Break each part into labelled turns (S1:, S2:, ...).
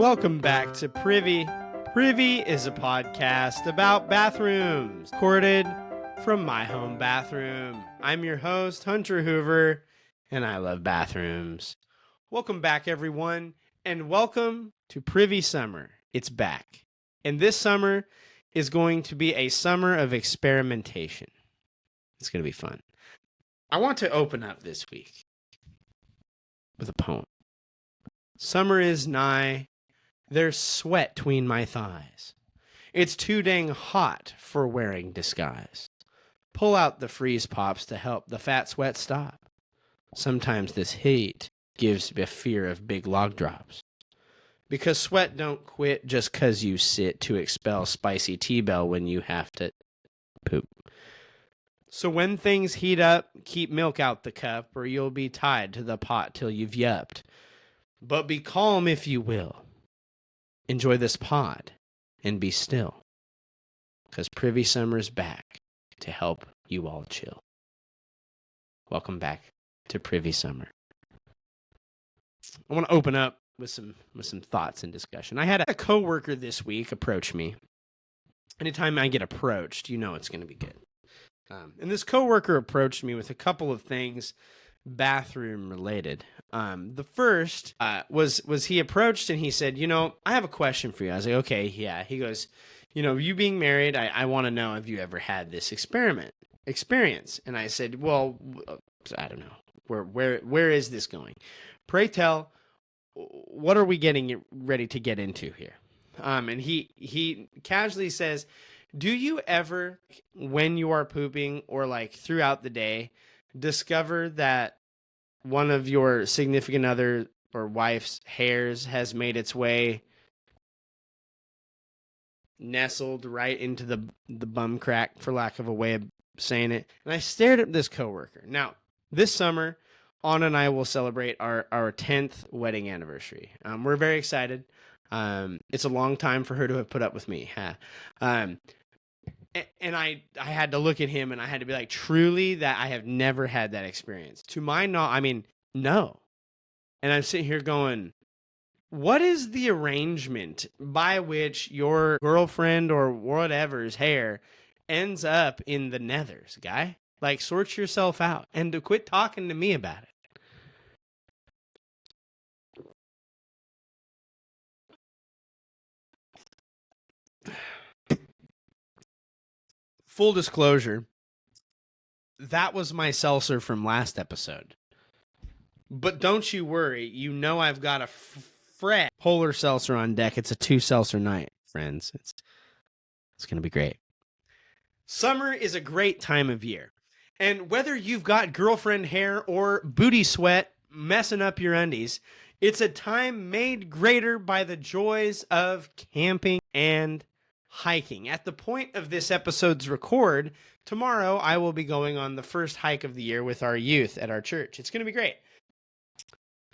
S1: Welcome back to Privy. Privy is a podcast about bathrooms, recorded from my home bathroom. I'm your host, Hunter Hoover, and I love bathrooms. Welcome back, everyone, and welcome to Privy Summer. It's back. And this summer is going to be a summer of experimentation. It's going to be fun. I want to open up this week with a poem. Summer is nigh, there's sweat tween my thighs. It's too dang hot for wearing disguise. Pull out the freeze pops to help the fat sweat stop. Sometimes this heat gives a fear of big log drops. Because sweat don't quit just 'cause you sit to expel spicy T-bell when you have to poop. So when things heat up, keep milk out the cup, or you'll be tied to the pot till you've yupped. But be calm if you will. Enjoy this pod and be still. 'Cause Privy Summer's back to help you all chill. Welcome back to Privy Summer. I want to open up with some thoughts and discussion. I had a coworker this week approach me. Anytime I get approached, you know it's going to be good. And this coworker approached me with a couple of things bathroom related. The first was he approached and he said, I have a question for you. I was like, okay, yeah. He goes, you being married, I want to know, have you ever had this experience? And I said, well, I don't know. Where is this going? Pray tell, what are we getting ready to get into here? And he casually says, do you ever, when you are pooping or like throughout the day, discover that one of your significant other or wife's hairs has made its way nestled right into the bum crack, for lack of a way of saying it? And I stared at this coworker. Now, this summer, Anna and I will celebrate our 10th wedding anniversary. We're very excited. It's a long time for her to have put up with me. And I had to look at him and I had to be like, truly, that I have never had that experience. To my knowledge, no. And I'm sitting here going, what is the arrangement by which your girlfriend or whatever's hair ends up in the nethers, guy? Like, sort yourself out and to quit talking to me about it. Full disclosure, that was my seltzer from last episode. But don't you worry, I've got a fresh polar seltzer on deck. It's a 2-seltzer night, friends. It's going to be great. Summer is a great time of year. And whether you've got girlfriend hair or booty sweat messing up your undies, it's a time made greater by the joys of camping and hiking. At the point of this episode's record, tomorrow I will be going on the first hike of the year with our youth at our church. It's going to be great.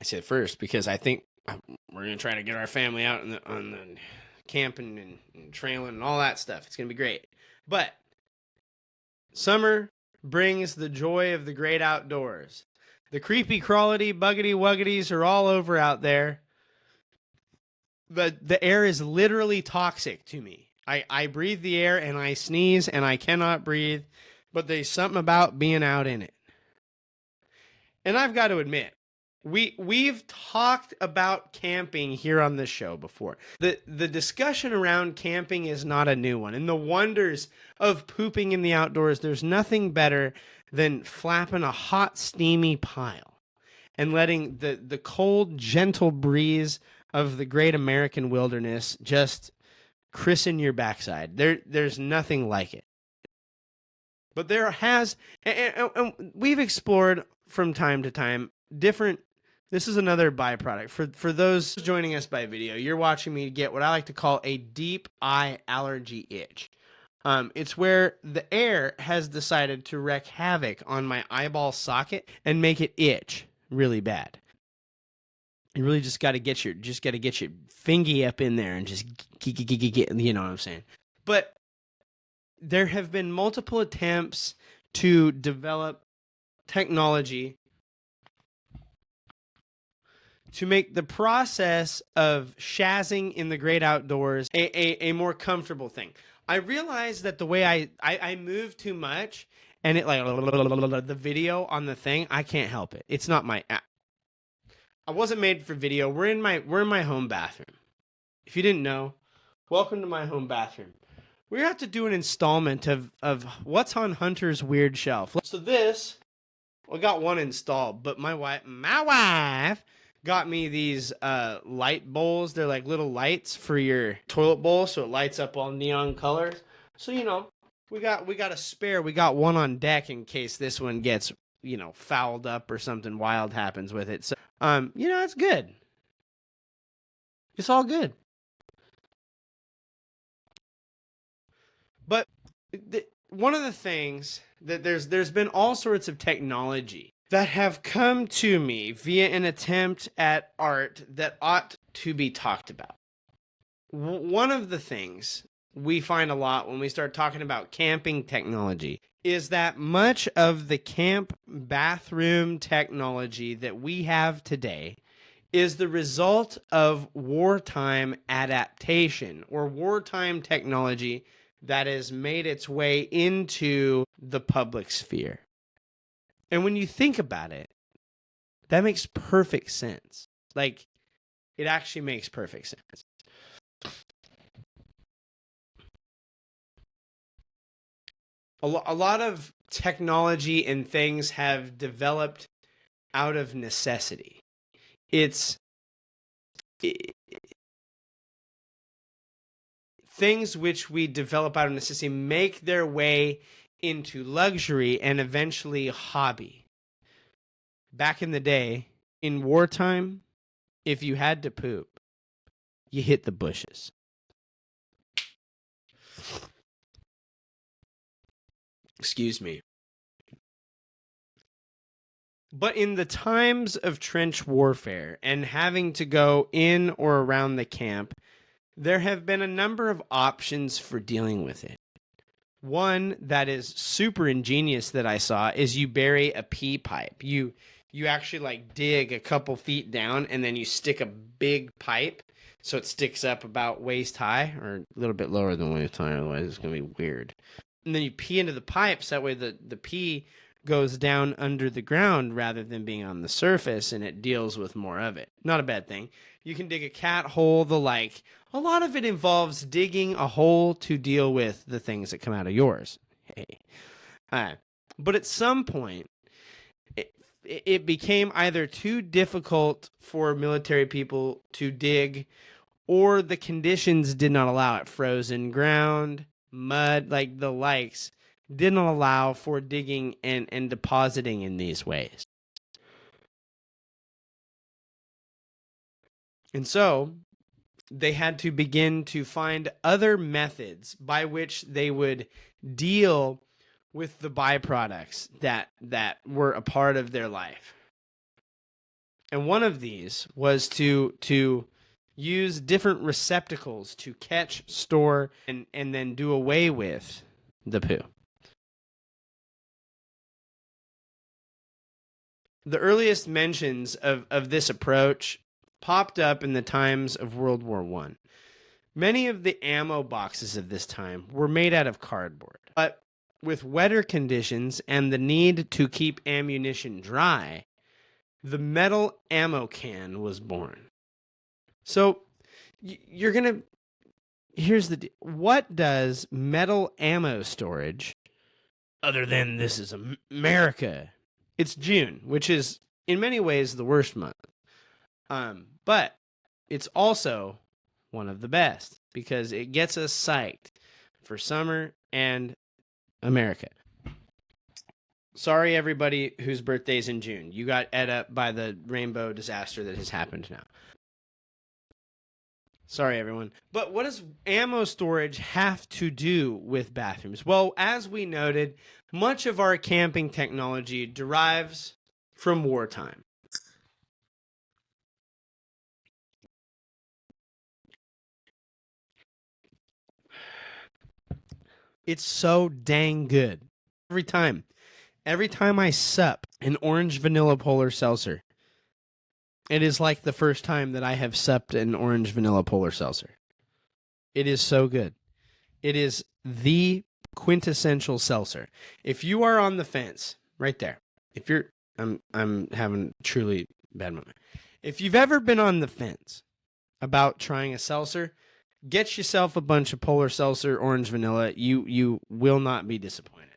S1: I said first because I think we're going to try to get our family out on the camping and trailing and all that stuff. It's going to be great. But summer brings the joy of the great outdoors. The creepy, crawlity, buggity, wuggities are all over out there. The air is literally toxic to me. I breathe the air and I sneeze and I cannot breathe, but there's something about being out in it. And I've got to admit, we've talked about camping here on this show before. The discussion around camping is not a new one. And the wonders of pooping in the outdoors, there's nothing better than flapping a hot, steamy pile and letting the cold, gentle breeze of the great American wilderness just christen your backside. There's nothing like it. But there has, and we've explored from time to time different. This is another byproduct for those joining us by video. You're watching me get what I like to call a deep eye allergy itch. It's where the air has decided to wreak havoc on my eyeball socket and make it itch really bad. You really just got to get your fingy up in there and just get, you know what I'm saying? But there have been multiple attempts to develop technology to make the process of shazzing in the great outdoors a more comfortable thing. I realized that the way I move too much and it like the video on the thing, I can't help it. It's not my I wasn't made for video. We're in my home bathroom. If you didn't know, welcome to my home bathroom. We're gonna have to do an installment of what's on Hunter's weird shelf. So this, I got one installed, but my wife got me these light bowls. They're like little lights for your toilet bowl, so it lights up all neon colors. So we got a spare. We got one on deck in case this one gets fouled up or something wild happens with it. So it's good. It's all good. But one of the things that there's been all sorts of technology that have come to me via an attempt at art that ought to be talked about. One of the things we find a lot when we start talking about camping technology is that much of the camp bathroom technology that we have today is the result of wartime adaptation or wartime technology that has made its way into the public sphere. And when you think about it, that makes perfect sense. Like, it actually makes perfect sense. A lot of technology and things have developed out of necessity. Things which we develop out of necessity make their way into luxury and eventually hobby. Back in the day, in wartime, if you had to poop, you hit the bushes. Excuse me. But in the times of trench warfare and having to go in or around the camp, there have been a number of options for dealing with it. One that is super ingenious that I saw is you bury a pee pipe. You actually like dig a couple feet down and then you stick a big pipe so it sticks up about waist high or a little bit lower than waist high, otherwise it's going to be weird. And then you pee into the pipes, that way the pee goes down under the ground rather than being on the surface and it deals with more of it. Not a bad thing. You can dig a cat hole, a lot of it involves digging a hole to deal with the things that come out of yours. Hey. But at some point, it became either too difficult for military people to dig or the conditions did not allow it. Frozen ground, mud, like the likes, didn't allow for digging and depositing in these ways. And so they had to begin to find other methods by which they would deal with the byproducts that were a part of their life. And one of these was to use different receptacles to catch, store, and then do away with the poo. The earliest mentions of this approach popped up in the times of World War I. Many of the ammo boxes of this time were made out of cardboard, but with wetter conditions and the need to keep ammunition dry, the metal ammo can was born. So here's the deal. What does metal ammo storage, other than this is America? It's June, which is in many ways the worst month. But it's also one of the best because it gets us psyched for summer and America. Sorry, everybody whose birthday's in June. You got ate up by the rainbow disaster that has happened now. Sorry, everyone. But what does ammo storage have to do with bathrooms? Well, as we noted, much of our camping technology derives from wartime. It's so dang good. Every time I sup an orange vanilla polar seltzer, It is like the first time that I have supped an orange vanilla polar seltzer. It is so good. It is the quintessential seltzer. If you are on the fence, right there. If you're, I'm having a truly bad moment. If you've ever been on the fence about trying a seltzer, get yourself a bunch of polar seltzer, orange vanilla. You will not be disappointed.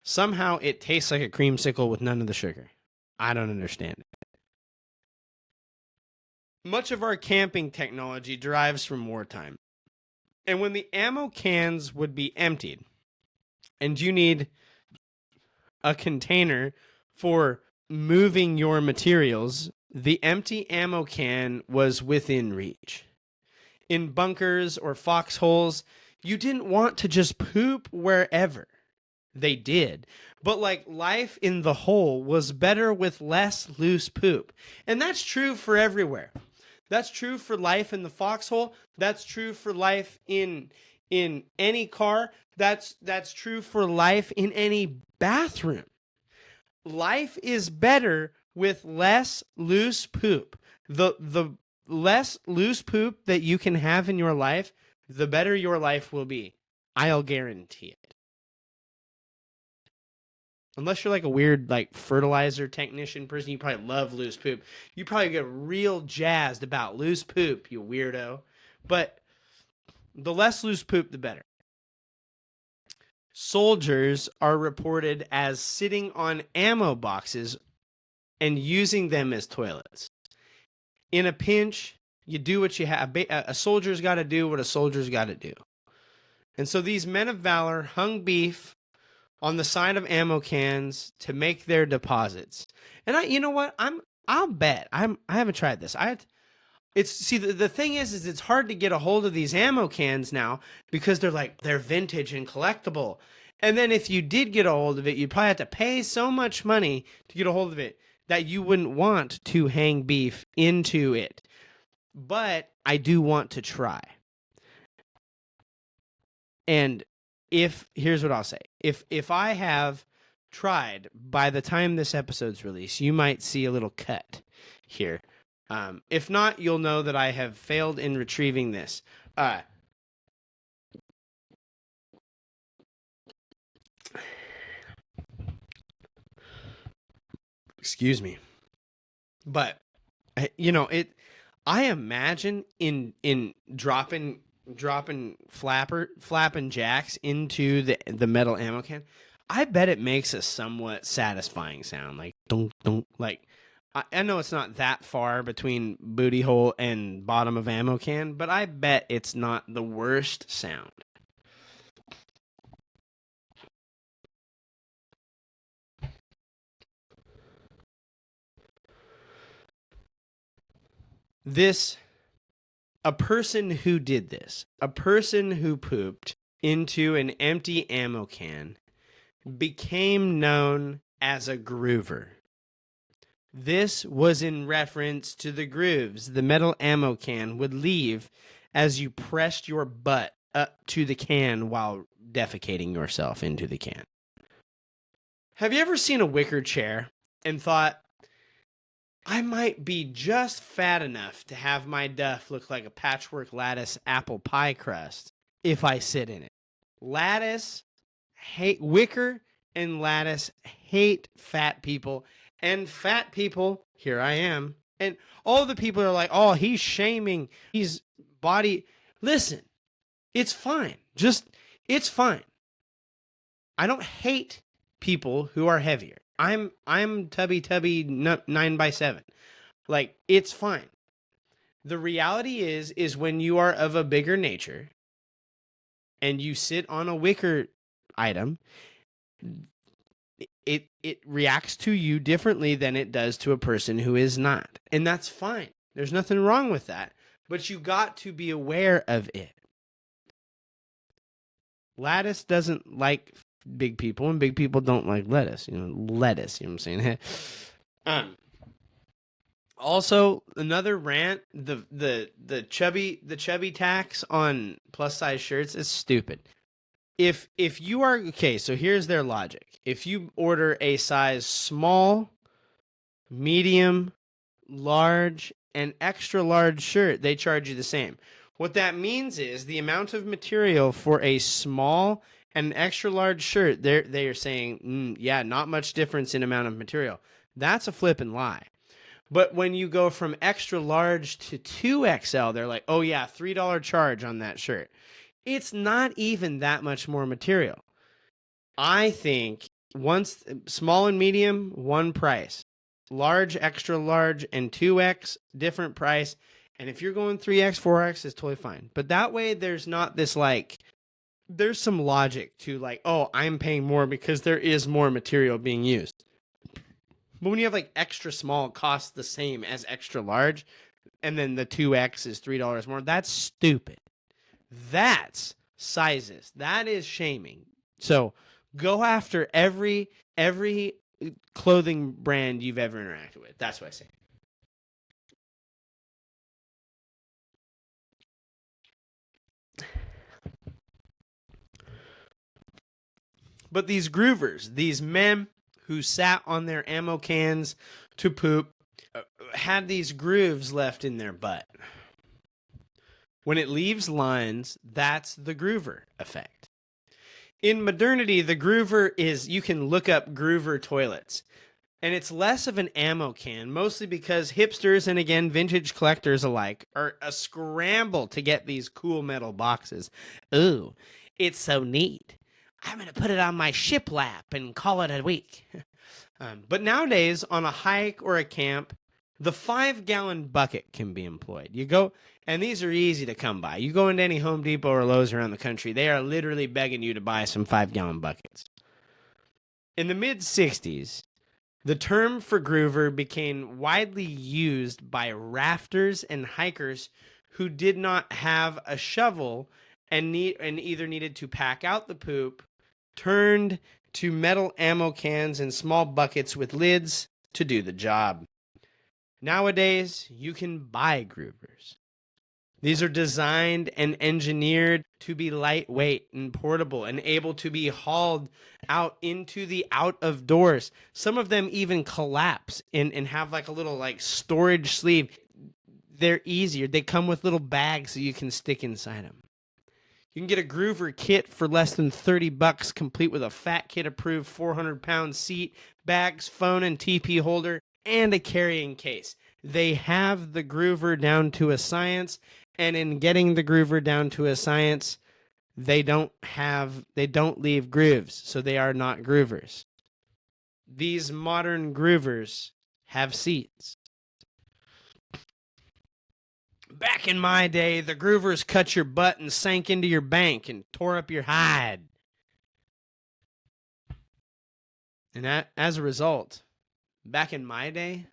S1: Somehow it tastes like a creamsicle with none of the sugar. I don't understand it. Much of our camping technology derives from wartime. And when the ammo cans would be emptied, and you need a container for moving your materials, the empty ammo can was within reach. In bunkers or foxholes, you didn't want to just poop wherever. They did. But like life in the hole was better with less loose poop. And that's true for everywhere. That's true for life in the foxhole. That's true for life in any car. That's true for life in any bathroom. Life is better with less loose poop. The less loose poop that you can have in your life, the better your life will be. I'll guarantee it. Unless you're like a weird like fertilizer technician person, you probably love loose poop. You probably get real jazzed about loose poop, you weirdo. But the less loose poop, the better. Soldiers are reported as sitting on ammo boxes and using them as toilets. In a pinch, you do what you have. A soldier's got to do what a soldier's got to do. And so these men of valor hung beef on the side of ammo cans to make their deposits. And you know what? I'll bet. I haven't tried this. The thing is it's hard to get a hold of these ammo cans now because they're vintage and collectible. And then if you did get a hold of it, you'd probably have to pay so much money to get a hold of it that you wouldn't want to hang beef into it. But I do want to try. And here's what I'll say. If I have tried by the time this episode's released, you might see a little cut here. If not, you'll know that I have failed in retrieving this. Excuse me. But I imagine in dropping flapping jacks into the metal ammo can, I bet it makes a somewhat satisfying sound, like dunk dunk. Like I know it's not that far between booty hole and bottom of ammo can, but I bet it's not the worst sound. A person who did this, a person who pooped into an empty ammo can, became known as a groover. This was in reference to the grooves the metal ammo can would leave as you pressed your butt up to the can while defecating yourself into the can. Have you ever seen a wicker chair and thought, I might be just fat enough to have my duff look like a patchwork lattice apple pie crust if I sit in it? Wicker and lattice hate fat people, and fat people, here I am, and all the people are like, oh, he's shaming his body. Listen, it's fine. It's fine. I don't hate people who are heavier. I'm tubby 9x7. Like, it's fine. The reality is when you are of a bigger nature and you sit on a wicker item, it reacts to you differently than it does to a person who is not. And that's fine. There's nothing wrong with that. But you got to be aware of it. Lattice doesn't like big people, and big people don't like lettuce. Lettuce, you know what I'm saying? Also, another rant, the chubby tax on plus size shirts is stupid. If you are okay, so here's their logic. If you order a size small, medium, large, and extra large shirt, they charge you the same. What that means is the amount of material for a small and extra large shirt, they are saying, yeah, not much difference in amount of material. That's a flippin' lie. But when you go from extra large to 2XL, they're like, oh yeah, $3 charge on that shirt. It's not even that much more material. I think once small and medium, one price. Large, extra large, and 2X, different price. And if you're going 3X, 4X, it's totally fine. But that way, there's not this like, there's some logic to like, oh, I'm paying more because there is more material being used. But when you have like extra small, it costs the same as extra large, and then the 2X is $3 more, that's stupid. That's sizes. That is shaming. So go after every clothing brand you've ever interacted with. That's what I say. But these groovers, these men who sat on their ammo cans to poop, had these grooves left in their butt. When it leaves lines, that's the groover effect. In modernity, the groover is, you can look up groover toilets. And it's less of an ammo can, mostly because hipsters and, again, vintage collectors alike are a scramble to get these cool metal boxes. Ooh, it's so neat. I'm going to put it on my shiplap and call it a week. But nowadays, on a hike or a camp, the 5-gallon bucket can be employed. You go, and these are easy to come by. You go into any Home Depot or Lowe's around the country, they are literally begging you to buy some 5-gallon buckets. In the mid-'60s, the term for groover became widely used by rafters and hikers who did not have a shovel and either needed to pack out the poop, turned to metal ammo cans and small buckets with lids to do the job. Nowadays, you can buy groovers. These are designed and engineered to be lightweight and portable and able to be hauled out into the out of doors. Some of them even collapse and have like a little like storage sleeve. They're easier. They come with little bags that you can stick inside them. You can get a groover kit for less than $30, complete with a Fat Kid approved 400-pound seat, bags, phone and TP holder, and a carrying case. They have the groover down to a science, and in getting the groover down to a science, they don't leave grooves, so they are not groovers. These modern groovers have seats. Back in my day, the groovers cut your butt and sank into your bank and tore up your hide. And as a result, back in my day,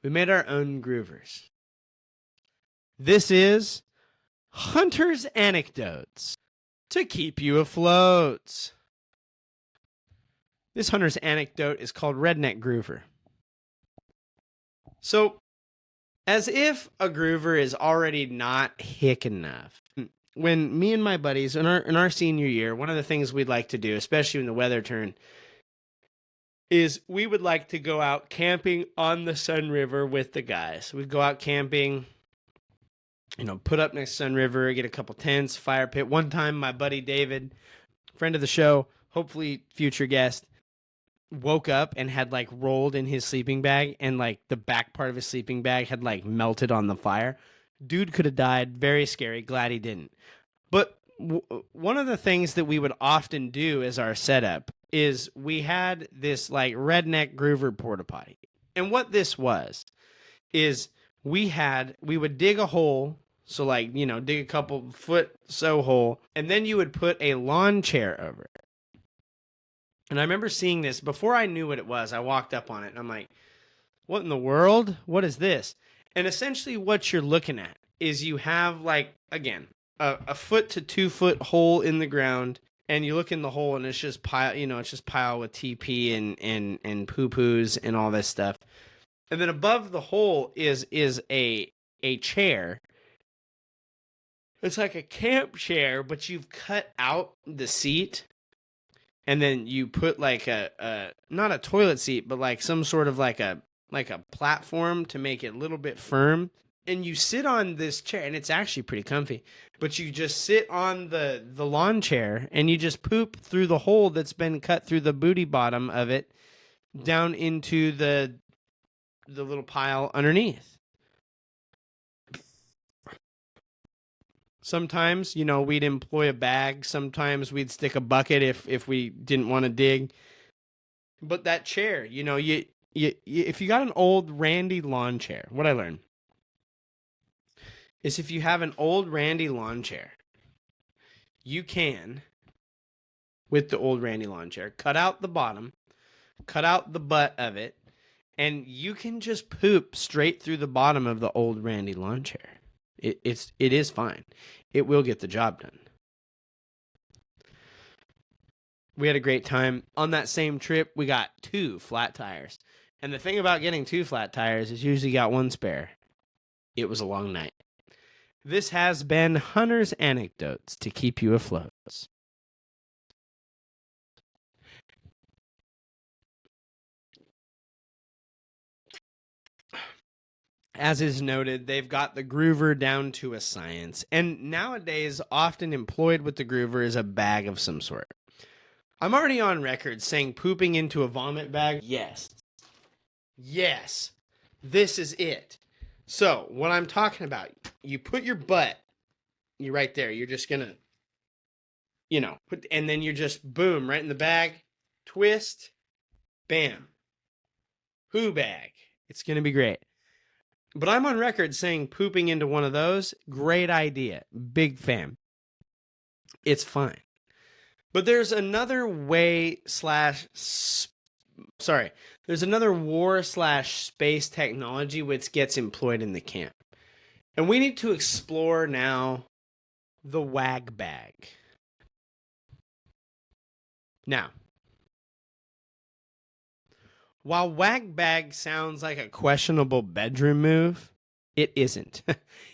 S1: we made our own groovers. This is Hunter's Anecdotes to keep you afloat. This Hunter's Anecdote is called Redneck Groover. So, as if a groover is already not hick enough, when me and my buddies in our senior year, one of the things we'd like to do, especially when the weather turned, is we would like to go out camping on the Sun River with the guys. We'd go out camping, put up next to Sun River, get a couple tents, fire pit. One time, my buddy David, friend of the show, hopefully future guest, woke up and had like rolled in his sleeping bag, and like the back part of his sleeping bag had like melted on the fire. Dude could have died. Very scary. Glad he didn't. But one of the things that we would often do as our setup is we had this like redneck groover porta potty. And what this was is we would dig a hole. So like, dig a couple foot so hole, and then you would put a lawn chair over it. And I remember seeing this before I knew what it was. I walked up on it and I'm like, what in the world? What is this? And essentially what you're looking at is you have like, again, a foot to 2 foot hole in the ground, and you look in the hole and it's just pile with TP and poo-poos and all this stuff. And then above the hole is a chair. It's like a camp chair, but you've cut out the seat. And then you put like a not a toilet seat, but like some sort of like a like a platform to make it a little bit firm. And you sit on this chair, and it's actually pretty comfy, but you just sit on the lawn chair and you just poop through the hole that's been cut through the booty bottom of it down into the little pile underneath. Sometimes, we'd employ a bag. Sometimes we'd stick a bucket if we didn't want to dig. But that chair, if you got an old randy lawn chair, what I learned is if you have an old randy lawn chair, you can, with the old randy lawn chair, cut out the bottom, cut out the butt of it, and you can just poop straight through the bottom of the old randy lawn chair. It is fine. It will get the job done. We had a great time. On that same trip, we got 2 flat tires. And the thing about getting 2 flat tires is you usually got 1 spare. It was a long night. This has been Hunter's Anecdotes to keep you afloat. As is noted, they've got the groover down to a science. And nowadays, often employed with the groover is a bag of some sort. I'm already on record saying pooping into a vomit bag. Yes. This is it. So, what I'm talking about, you put your butt, you're right there. You're just going to, and then you're just, boom, right in the bag, twist, bam. Poo bag. It's going to be great. But I'm on record saying pooping into one of those, great idea. Big fan. It's fine. But there's another there's another war/space technology which gets employed in the camp. And we need to explore now the wag bag. Now, while wag bag sounds like a questionable bedroom move, it isn't.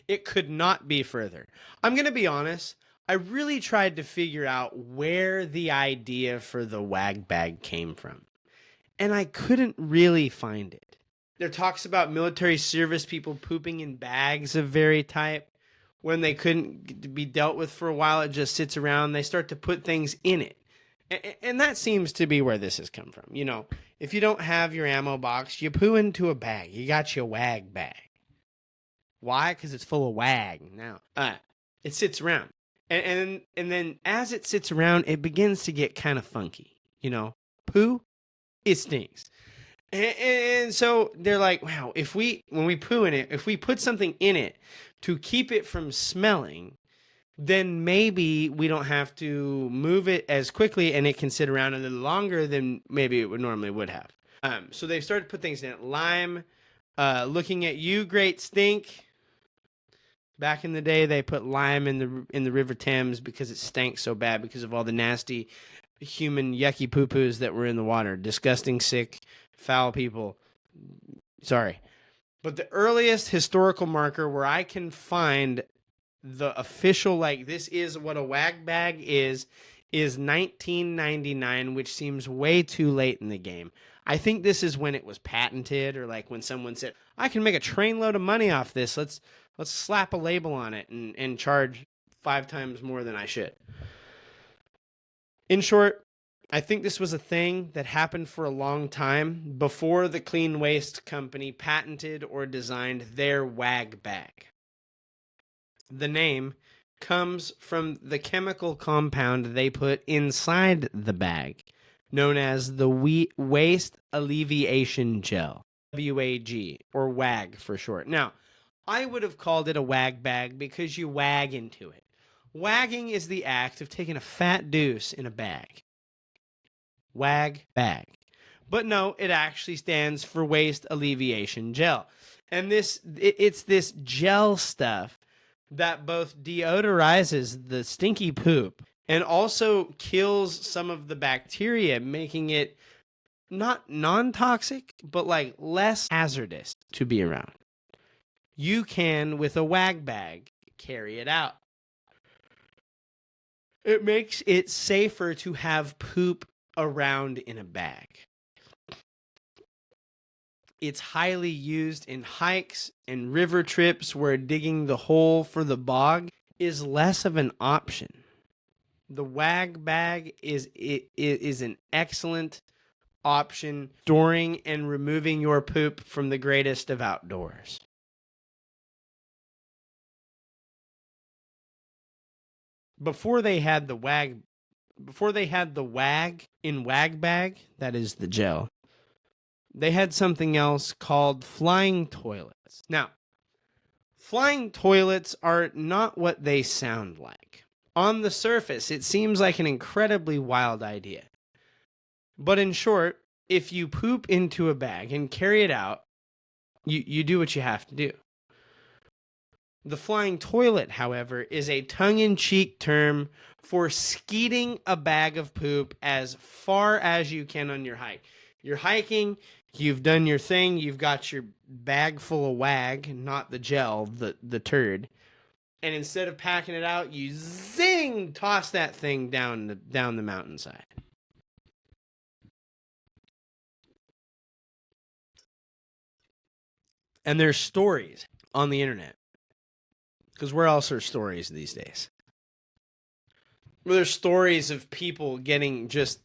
S1: It could not be further. I'm going to be honest. I really tried to figure out where the idea for the wag bag came from, and I couldn't really find it. There talks about military service people pooping in bags of very type. When they couldn't be dealt with for a while, it just sits around. They start to put things in it. And that seems to be where this has come from. If you don't have your ammo box, you poo into a bag. You got your wag bag. Why? Because it's full of wag. Now, it sits around. And then as it sits around, it begins to get kind of funky. Poo, it stinks. And so they're like, wow, when we poo in it, if we put something in it to keep it from smelling, then maybe we don't have to move it as quickly and it can sit around a little longer than maybe it normally would have. So they've started to put things in it. Lime, looking at you, great stink. Back in the day, they put lime in the River Thames because it stank so bad because of all the nasty human yucky poo-poos that were in the water. Disgusting, sick, foul people. Sorry. But the earliest historical marker where I can find the official, this is what a wag bag is 1999, which seems way too late in the game. I think this is when it was patented, or when someone said, I can make a trainload of money off this. Let's slap a label on it and charge 5 times more than I should. In short, I think this was a thing that happened for a long time before the Clean Waste Company patented or designed their wag bag. The name comes from the chemical compound they put inside the bag, known as the Waste Alleviation Gel, WAG, or WAG for short. Now, I would have called it a wag bag because you wag into it. Wagging is the act of taking a fat deuce in a bag. Wag bag. But no, it actually stands for Waste Alleviation Gel. And it's this gel stuff that both deodorizes the stinky poop and also kills some of the bacteria, making it not non-toxic, but less hazardous to be around. You can, with a wag bag, carry it out. It makes it safer to have poop around in a bag. It's highly used in hikes and river trips where digging the hole for the bog is less of an option. The wag bag is an excellent option storing and removing your poop from the greatest of outdoors. Before they had the wag in wag bag, that is the gel, they had something else called flying toilets. Now, flying toilets are not what they sound like. On the surface, it seems like an incredibly wild idea. But in short, if you poop into a bag and carry it out, you do what you have to do. The flying toilet, however, is a tongue-in-cheek term for skeeting a bag of poop as far as you can on your hike. You're hiking, you've done your thing, you've got your bag full of wag, not the gel, the turd. And instead of packing it out, you zing, toss that thing down the mountainside. And there's stories on the internet, because where else are stories these days? Well, there's stories of people getting just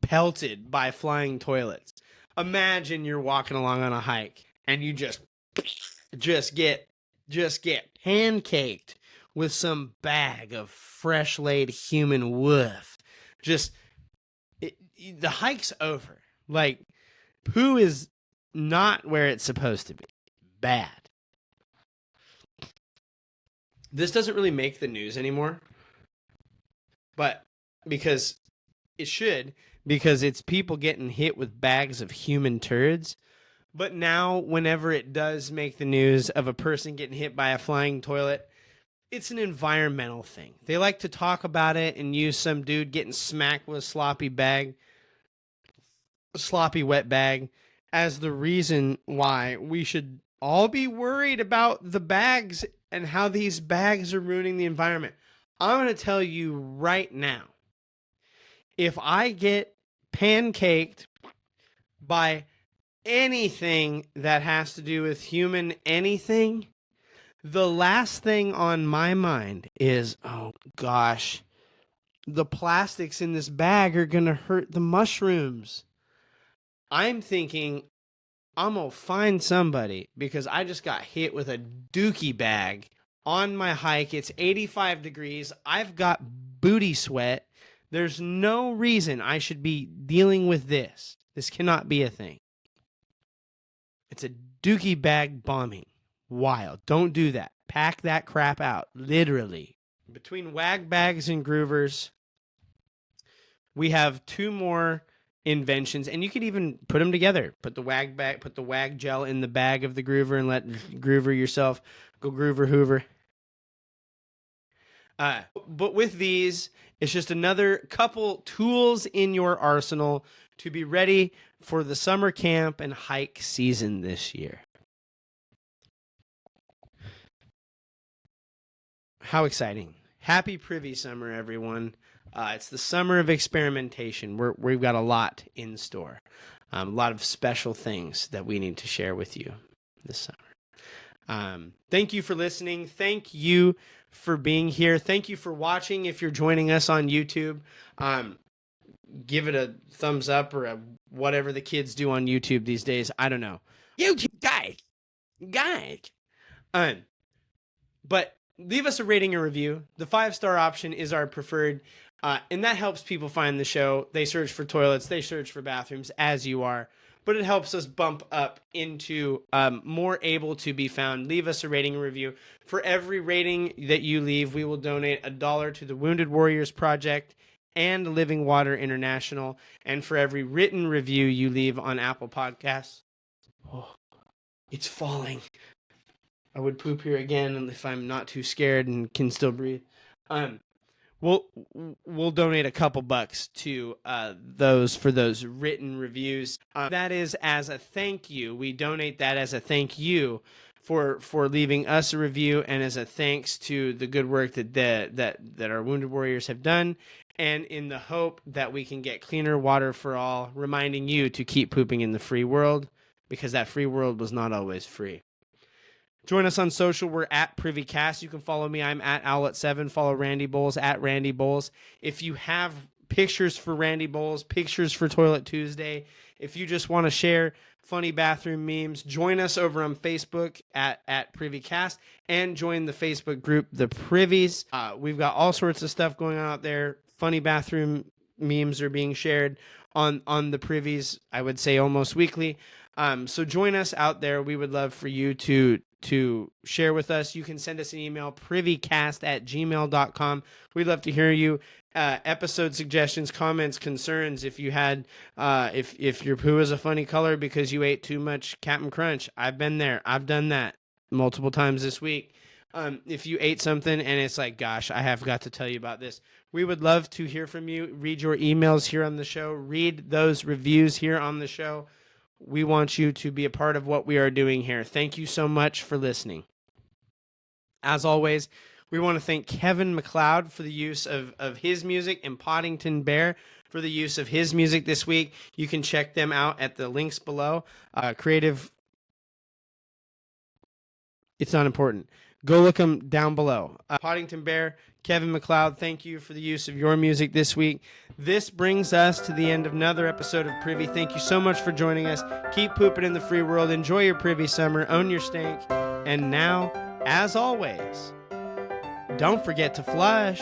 S1: pelted by flying toilets. Imagine you're walking along on a hike and you just get pancaked with some bag of fresh laid human woof. The hike's over. Like, poo is not where it's supposed to be. Bad. This doesn't really make the news anymore, but because it should, because it's people getting hit with bags of human turds. But now, whenever it does make the news of a person getting hit by a flying toilet, it's an environmental thing. They like to talk about it and use some dude getting smacked with a sloppy wet bag as the reason why we should all be worried about the bags and how these bags are ruining the environment. I'm going to tell you right now, if I get pancaked by anything that has to do with human anything, the last thing on my mind is, oh gosh, the plastics in this bag are going to hurt the mushrooms. I'm thinking, I'm going to find somebody because I just got hit with a dookie bag on my hike. It's 85 degrees. I've got booty sweat. There's no reason I should be dealing with this. This cannot be a thing. It's a dookie bag bombing. Wild. Don't do that. Pack that crap out. Literally. Between wag bags and groovers, we have two more inventions, and you could even put them together. Put the wag gel in the bag of the groover and let groover yourself. Go groover hoover. But with these, it's just another couple tools in your arsenal to be ready for the summer camp and hike season this year. How exciting. Happy Privy Summer, everyone. It's the summer of experimentation. We've got a lot in store. A lot of special things that we need to share with you this summer. Thank you for listening. Thank you for being here. Thank you for watching. If you're joining us on YouTube, give it a thumbs up or whatever the kids do on YouTube these days. I don't know. YouTube guys. But leave us a rating and review. The 5-star option is our preferred, and that helps people find the show. They search for toilets, they search for bathrooms, as you are. But it helps us bump up into more able to be found. Leave us a rating and review. For every rating that you leave, we will donate $1 to the Wounded Warriors Project and Living Water International. And for every written review you leave on Apple Podcasts, it's falling. I would poop here again if I'm not too scared and can still breathe. We'll donate a couple bucks to those written reviews. That is as a thank you. We donate that as a thank you for leaving us a review and as a thanks to the good work that our Wounded Warriors have done, and in the hope that we can get cleaner water for all, reminding you to keep pooping in the free world. because that free world was not always free. Join us on social. We're at Privycast. You can follow me. I'm at Owlet7. Follow Randy Bowles at Randy Bowles. If you have pictures for Randy Bowles, pictures for Toilet Tuesday, if you just want to share funny bathroom memes, join us over on Facebook at Privycast, and join the Facebook group, The Privies. We've got all sorts of stuff going on out there. Funny bathroom memes are being shared on the Privies, I would say almost weekly. So join us out there. We would love for you to share with us. You can send us an email, privycast@gmail.com. We'd love to hear you. Episode suggestions, comments, concerns. If you had, if your poo is a funny color because you ate too much Captain Crunch, I've been there. I've done that multiple times this week. If you ate something and it's like, gosh, I have got to tell you about this. We would love to hear from you. Read your emails here on the show. Read those reviews here on the show. We want you to be a part of what we are doing here. Thank you so much for listening. As always, we want to thank Kevin MacLeod for the use of his music and Podington Bear for the use of his music this week. You can check them out at the links below. Creative. It's not important. Go look them down below. Podington Bear, Kevin MacLeod, thank you for the use of your music this week. This brings us to the end of another episode of Privy. Thank you so much for joining us. Keep pooping in the free world. Enjoy your Privy Summer. Own your stank. And now, as always, don't forget to flush.